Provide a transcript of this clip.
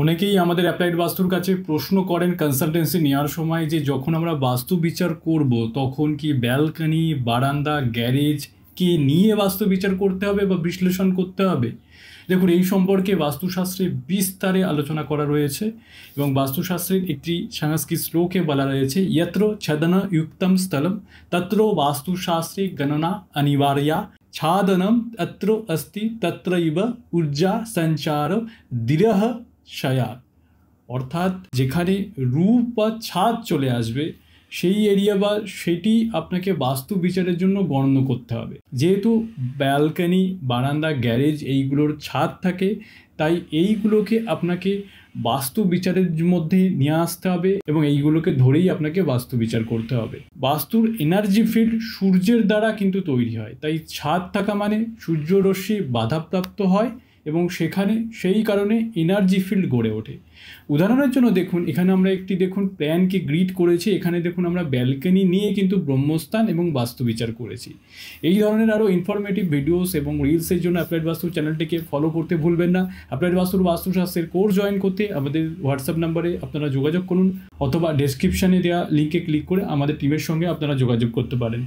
অনেকেই আমাদের অ্যাপ্লাইড বাস্তুর কাছে প্রশ্ন করেন কনসালটেন্সি নেওয়ার সময় যে যখন আমরা বাস্তু বিচার করব তখন কি ব্যালকনি, বারান্দা, গ্যারেজ কি নিয়ে বাস্তু বিচার করতে হবে বা বিশ্লেষণ করতে হবে। দেখুন, এই সম্পর্কে বাস্তুশাস্ত্রে বিস্তারে আলোচনা করা রয়েছে এবং বাস্তুশাস্ত্রের একটি সংস্কৃত শ্লোকে বলা রয়েছে, यत्र छदन युक्तम স্থলম তত্র বাস্তুশাস্ত্রে গণনা অনিবার্য়া, ছাদনম তত্র अस्ति তত্রৈব ঊর্জা সঞ্চার দিরহ শয়া। অর্থাৎ যেখানে রূপ বা ছাদ চলে আসবে সেই এরিয়া বা সেটি আপনাকে বাস্তু বিচারের জন্য গণ্য করতে হবে। যেহেতু ব্যালকনি, বারান্দা, গ্যারেজ এইগুলোর ছাদ থাকে, তাই এইগুলোকে আপনাকে বাস্তু বিচারের মধ্যে নিয়ে আসতে হবে এবং এইগুলোকে ধরেই আপনাকে বাস্তু বিচার করতে হবে। বাস্তুর এনার্জি ফিল্ড সূর্যের দ্বারা কিন্তু তৈরি হয়, তাই ছাদ থাকা মানে সূর্যরশ্মি বাধাপ্রাপ্ত হয় এবং সেখানে সেই কারণে এনার্জি ফিল্ড গড়ে ওঠে। উদাহরণের জন্য দেখুন, এখানে আমরা একটি প্ল্যানকে গ্রিড করেছি। এখানে দেখুন আমরা ব্যালকনি নিয়ে কিন্তু ব্রহ্মস্থান এবং বাস্তু বিচার করেছি। এই ধরনের আরও ইনফরমেটিভ ভিডিওস এবং রিলসের জন্য অ্যাপ্লাইড বাস্তু চ্যানেলটিকে ফলো করতে ভুলবেন না। অ্যাপ্লাইড বাস্তুর বাস্তুশাস্ত্রের কোর্স জয়েন করতে আমাদের হোয়াটসঅ্যাপ নাম্বারে আপনারা যোগাযোগ করুন অথবা ডেসক্রিপশানে দেওয়া লিঙ্কে ক্লিক করে আমাদের টিমের সঙ্গে আপনারা যোগাযোগ করতে পারেন।